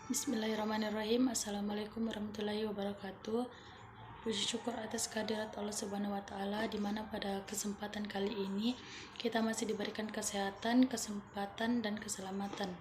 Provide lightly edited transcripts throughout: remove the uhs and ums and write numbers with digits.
Bismillahirrahmanirrahim. Assalamualaikum warahmatullahi wabarakatuh. Puji syukur atas kehadirat Allah Subhanahu wa Ta'ala, di mana pada kesempatan kali ini kita masih diberikan kesehatan, kesempatan, dan keselamatan.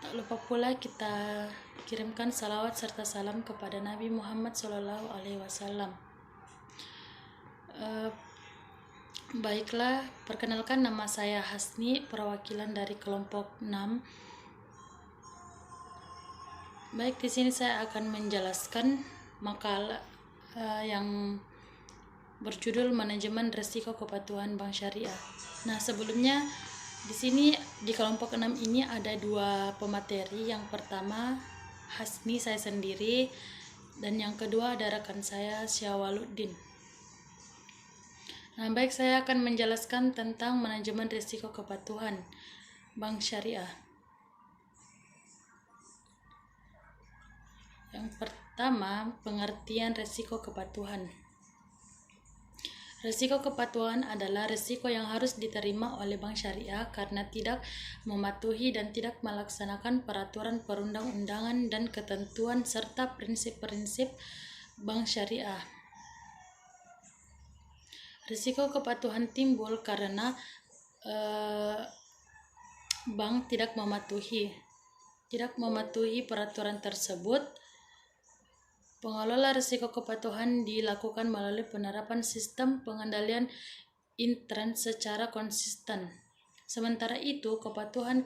Tak lupa pula kita kirimkan salawat serta salam kepada Nabi Muhammad SAW. Baiklah, perkenalkan, nama saya Hasni, perwakilan dari kelompok 6. Baik, di sini saya akan menjelaskan makalah yang berjudul Manajemen Risiko Kepatuhan Bank Syariah. Nah, sebelumnya di sini di kelompok 6 ini ada dua pemateri. Yang pertama Hasni, saya sendiri, dan yang kedua ada rekan saya, Syawaluddin. Nah, baik, saya akan menjelaskan tentang manajemen risiko kepatuhan Bank Syariah. Yang pertama, pengertian risiko kepatuhan. Risiko kepatuhan adalah risiko yang harus diterima oleh Bank Syariah karena tidak mematuhi dan tidak melaksanakan peraturan perundang-undangan dan ketentuan serta prinsip-prinsip Bank Syariah. Risiko kepatuhan timbul karena bank tidak mematuhi peraturan tersebut. Pengelola risiko kepatuhan dilakukan melalui penerapan sistem pengendalian intern secara konsisten. Sementara itu, kepatuhan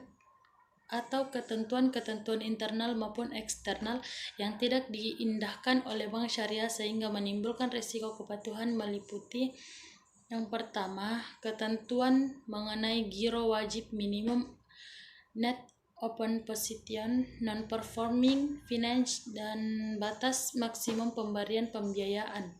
atau ketentuan-ketentuan internal maupun eksternal yang tidak diindahkan oleh Bank Syariah sehingga menimbulkan risiko kepatuhan meliputi: yang pertama, ketentuan mengenai giro wajib minimum, net open position, non-performing finance, dan batas maksimum pemberian pembiayaan.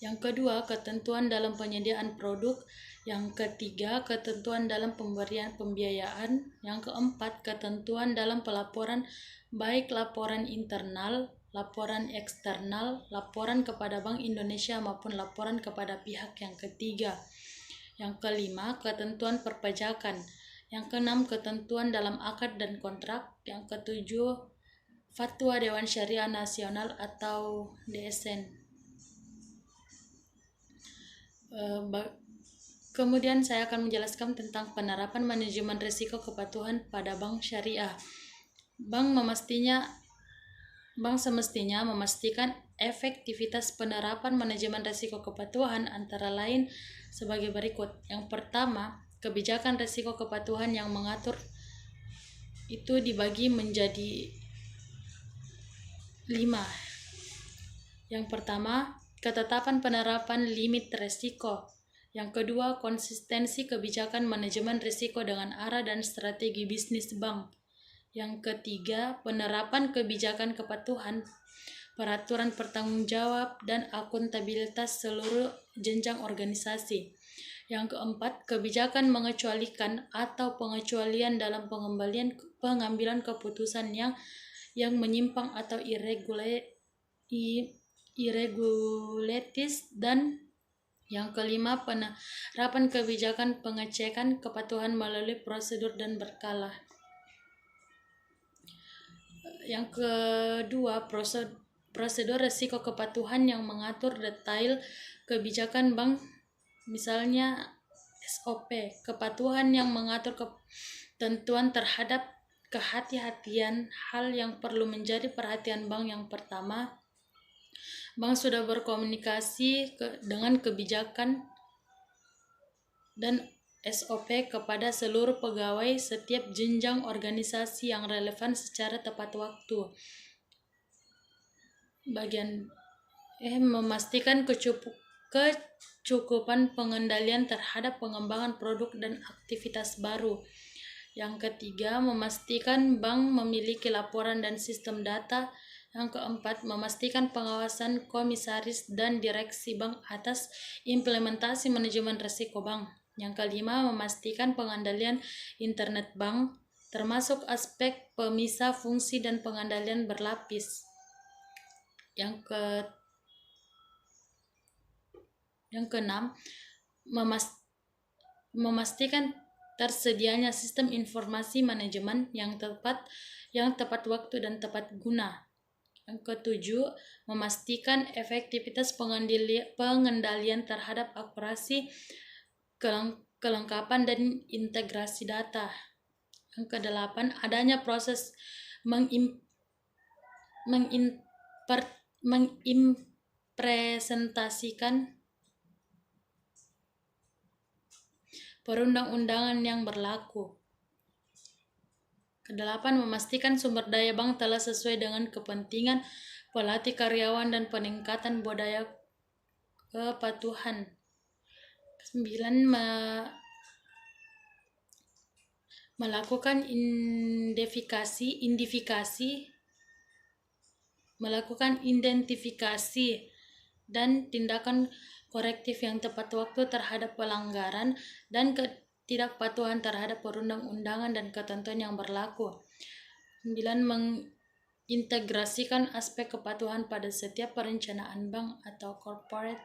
Yang kedua, ketentuan dalam penyediaan produk. Yang ketiga, ketentuan dalam pemberian pembiayaan. Yang keempat, ketentuan dalam pelaporan, baik laporan internal, laporan eksternal, laporan kepada Bank Indonesia maupun laporan kepada pihak yang ketiga. Yang kelima, ketentuan perpajakan. Yang keenam, ketentuan dalam akad dan kontrak. Yang ketujuh, Fatwa Dewan Syariah Nasional atau DSN. Kemudian saya akan menjelaskan tentang penerapan manajemen risiko kepatuhan pada Bank Syariah. Bank semestinya memastikan efektivitas penerapan manajemen risiko kepatuhan antara lain sebagai berikut. Yang pertama, kebijakan risiko kepatuhan yang mengatur itu dibagi menjadi 5. Yang pertama, ketetapan penerapan limit risiko. Yang kedua, konsistensi kebijakan manajemen risiko dengan arah dan strategi bisnis bank. Yang ketiga, penerapan kebijakan kepatuhan, peraturan pertanggungjawab, dan akuntabilitas seluruh jenjang organisasi. Yang keempat, kebijakan mengecualikan atau pengecualian dalam pengambilan keputusan yang menyimpang atau irregularities. Dan yang kelima, penerapan kebijakan pengecekan kepatuhan melalui prosedur dan berkala. Yang kedua, prosedur risiko kepatuhan yang mengatur detail kebijakan bank. Misalnya SOP, kepatuhan yang mengatur ketentuan terhadap kehati-hatian hal yang perlu menjadi perhatian bank. Yang pertama, bank sudah berkomunikasi dengan kebijakan dan SOP kepada seluruh pegawai setiap jenjang organisasi yang relevan secara tepat waktu. Memastikan kecukupan pengendalian terhadap pengembangan produk dan aktivitas baru. Yang ketiga, memastikan bank memiliki laporan dan sistem data. Yang keempat, memastikan pengawasan komisaris dan direksi bank atas implementasi manajemen risiko bank. Yang kelima, memastikan pengendalian internet bank, termasuk aspek pemisah fungsi dan pengendalian berlapis. Yang keenam, memastikan tersedianya sistem informasi manajemen yang tepat waktu dan tepat guna. Yang ketujuh, memastikan efektivitas pengendalian terhadap akurasi, kelengkapan, dan integrasi data. Yang kedelapan, adanya proses mengimpresentasikan perundang-undangan yang berlaku. Kedelapan, memastikan sumber daya bank telah sesuai dengan kepentingan pelatih karyawan dan peningkatan budaya kepatuhan. Kesembilan, melakukan identifikasi dan tindakan korektif yang tepat waktu terhadap pelanggaran dan ketidakpatuhan terhadap perundang-undangan dan ketentuan yang berlaku. 9. Mengintegrasikan aspek kepatuhan pada setiap perencanaan bank atau corporate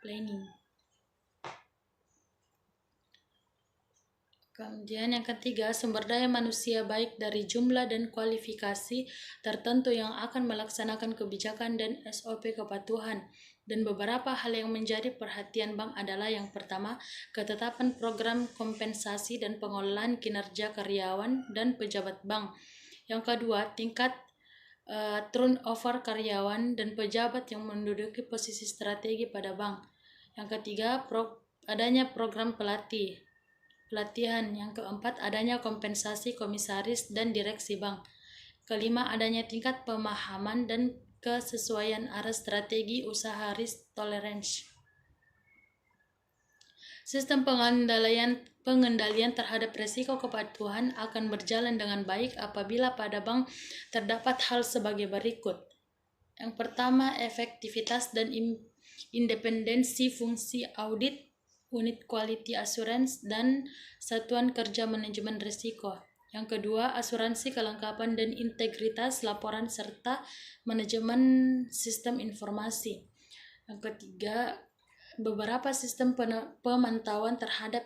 planning. Kemudian yang ketiga, sumber daya manusia baik dari jumlah dan kualifikasi tertentu yang akan melaksanakan kebijakan dan SOP kepatuhan. Dan beberapa hal yang menjadi perhatian bank adalah yang pertama, ketetapan program kompensasi dan pengelolaan kinerja karyawan dan pejabat bank. Yang kedua, tingkat turnover karyawan dan pejabat yang menduduki posisi strategi pada bank. Yang ketiga, adanya program pelatihan. Yang keempat, adanya kompensasi komisaris dan direksi bank. Kelima, adanya tingkat pemahaman dan kesesuaian arah strategi usaha risk tolerance. Sistem pengendalian terhadap risiko kepatuhan akan berjalan dengan baik apabila pada bank terdapat hal sebagai berikut. Yang pertama, efektivitas dan independensi fungsi audit, unit quality assurance, dan satuan kerja manajemen risiko. Yang kedua, asuransi kelengkapan dan integritas laporan serta manajemen sistem informasi. Yang ketiga, beberapa sistem pemantauan terhadap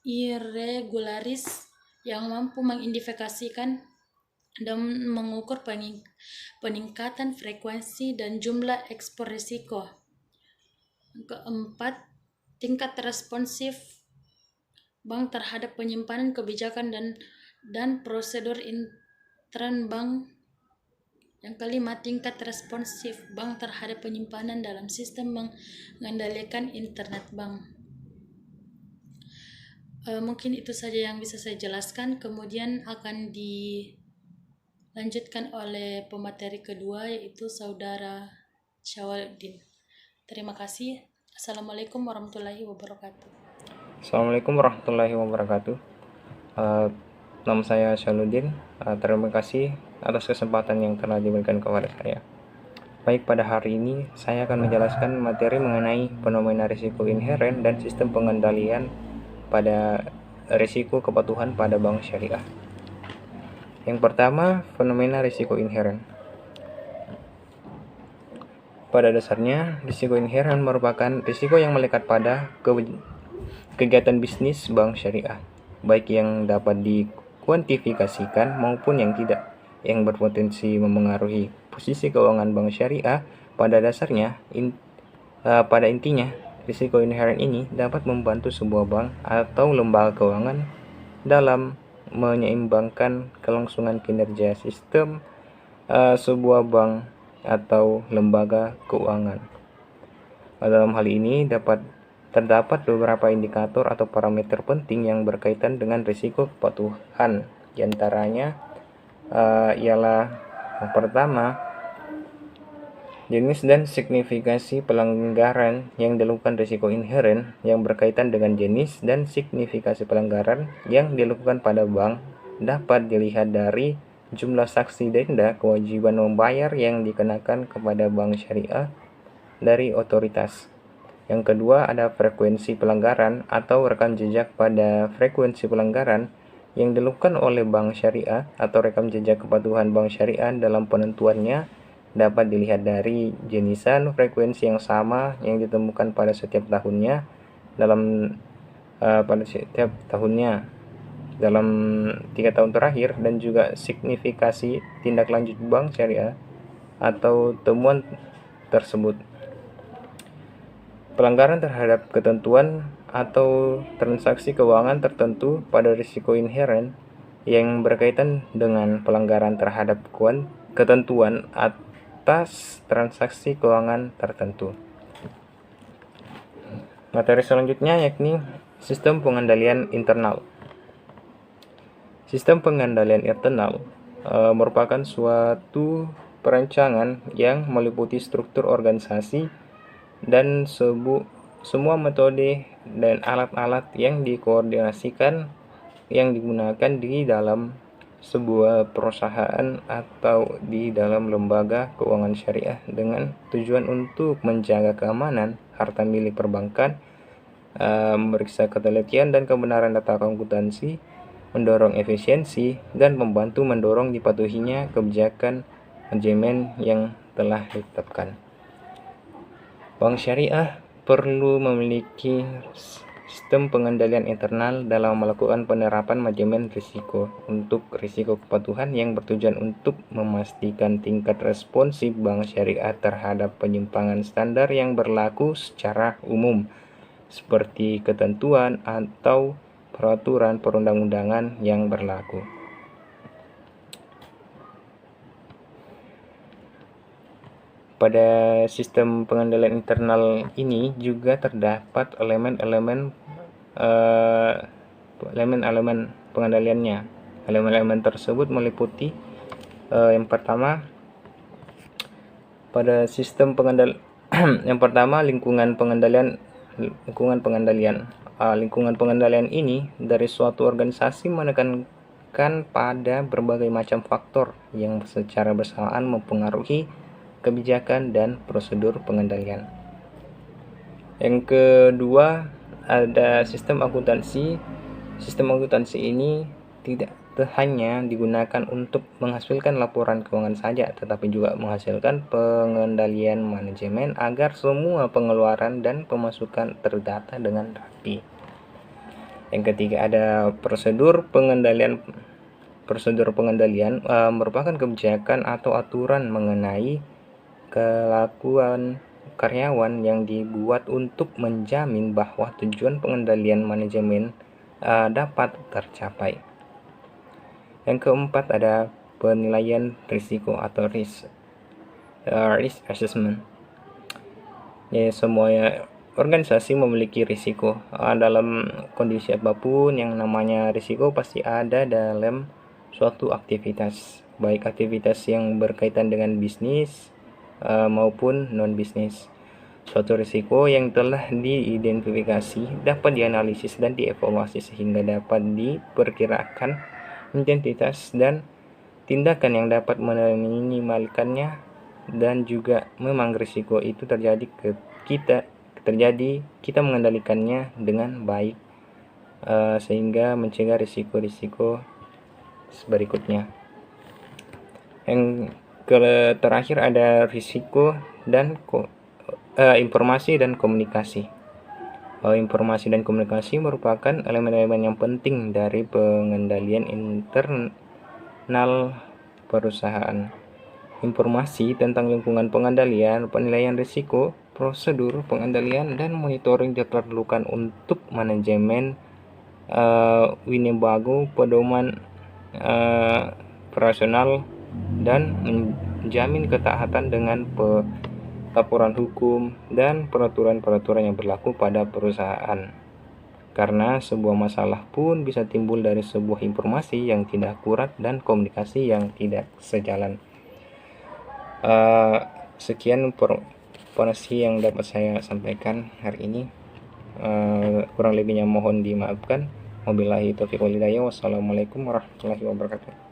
irregularis yang mampu mengidentifikasikan dan mengukur peningkatan frekuensi dan jumlah ekspor risiko. Yang keempat, tingkat responsif bank terhadap penyimpanan kebijakan dan prosedur intern bank. Yang kelima, tingkat responsif bank terhadap penyimpanan dalam sistem mengendalikan internet bank. Mungkin itu saja yang bisa saya jelaskan. Kemudian akan dilanjutkan oleh pemateri kedua, yaitu Saudara Syawaldin. Terima kasih. Assalamualaikum warahmatullahi wabarakatuh. Assalamualaikum warahmatullahi wabarakatuh. Nama saya Syawaldin. Terima kasih atas kesempatan yang telah diberikan kepada saya. Baik, pada hari ini saya akan menjelaskan materi mengenai fenomena risiko inheren dan sistem pengendalian pada risiko kepatuhan pada bank syariah. Yang pertama, fenomena risiko inheren. Pada dasarnya, risiko inheren merupakan risiko yang melekat pada kegiatan bisnis bank syariah, baik yang dapat dikuantifikasikan maupun yang tidak, yang berpotensi memengaruhi posisi keuangan bank syariah. Pada dasarnya, pada intinya, risiko inheren ini dapat membantu sebuah bank atau lembaga keuangan dalam menyeimbangkan kelangsungan kinerja sistem sebuah bank atau lembaga keuangan. Dalam hal ini terdapat beberapa indikator atau parameter penting yang berkaitan dengan risiko kepatuhan. Di antaranya ialah yang pertama, jenis dan signifikasi pelanggaran yang dilakukan risiko inheren yang berkaitan dengan jenis dan signifikasi pelanggaran yang dilakukan pada bank dapat dilihat dari jumlah saksi denda kewajiban membayar yang dikenakan kepada bank syariah dari otoritas. Yang kedua, ada frekuensi pelanggaran atau rekam jejak pada frekuensi pelanggaran yang dilakukan oleh bank syariah atau rekam jejak kepatuhan bank syariah dalam penentuannya dapat dilihat dari jenisan frekuensi yang sama yang ditemukan pada setiap tahunnya dalam pada setiap tahunnya dalam 3 tahun terakhir, dan juga signifikasi tindak lanjut bank syariah atau temuan tersebut. Pelanggaran terhadap ketentuan atau transaksi keuangan tertentu pada risiko inheren yang berkaitan dengan pelanggaran terhadap ketentuan atas transaksi keuangan tertentu. Materi selanjutnya yakni sistem pengendalian internal. Sistem pengendalian internal merupakan suatu perancangan yang meliputi struktur organisasi dan semua metode dan alat-alat yang dikoordinasikan yang digunakan di dalam sebuah perusahaan atau di dalam lembaga keuangan syariah dengan tujuan untuk menjaga keamanan harta milik perbankan, memeriksa ketelitian dan kebenaran data akuntansi, mendorong efisiensi, dan membantu mendorong dipatuhinya kebijakan manajemen yang telah ditetapkan. Bank syariah perlu memiliki sistem pengendalian internal dalam melakukan penerapan manajemen risiko untuk risiko kepatuhan yang bertujuan untuk memastikan tingkat responsif bank syariah terhadap penyimpangan standar yang berlaku secara umum, seperti ketentuan atau peraturan perundang-undangan yang berlaku. Pada sistem pengendalian internal ini juga terdapat elemen-elemen pengendaliannya. Elemen-elemen tersebut meliputi yang pertama, pada sistem yang pertama, lingkungan pengendalian. Lingkungan pengendalian ini dari suatu organisasi menekankan pada berbagai macam faktor yang secara bersamaan mempengaruhi kebijakan dan prosedur pengendalian. Yang kedua, ada sistem akuntansi. Sistem akuntansi ini tidak hanya digunakan untuk menghasilkan laporan keuangan saja, tetapi juga menghasilkan pengendalian manajemen agar semua pengeluaran dan pemasukan terdata dengan rapi. Yang ketiga, ada prosedur pengendalian. Prosedur pengendalian merupakan kebijakan atau aturan mengenai kelakuan karyawan yang dibuat untuk menjamin bahwa tujuan pengendalian manajemen dapat tercapai. Yang keempat, ada penilaian risiko atau risk assessment. Ya, semua organisasi memiliki risiko. Dalam kondisi apapun yang namanya risiko pasti ada dalam suatu aktivitas, baik aktivitas yang berkaitan dengan bisnis maupun non-bisnis. Suatu risiko yang telah diidentifikasi dapat dianalisis dan dievaluasi sehingga dapat diperkirakan identitas dan tindakan yang dapat meminimalkannya, dan juga memang risiko itu terjadi kita mengendalikannya dengan baik sehingga mencegah risiko-risiko berikutnya. Yang terakhir ada risiko dan informasi dan komunikasi. Informasi dan komunikasi merupakan elemen-elemen yang penting dari pengendalian internal perusahaan. Informasi tentang lingkungan pengendalian, penilaian risiko, prosedur pengendalian, dan monitoring diperlukan untuk manajemen Winnebago pedoman operasional dan menjamin ketaatan dengan laporan hukum dan peraturan-peraturan yang berlaku pada perusahaan. Karena sebuah masalah pun bisa timbul dari sebuah informasi yang tidak akurat dan komunikasi yang tidak sejalan. Sekian informasi yang dapat saya sampaikan hari ini. Kurang lebihnya mohon dimaafkan. Wabillahi taufiq wal hidayah. Wassalamualaikum warahmatullahi wabarakatuh.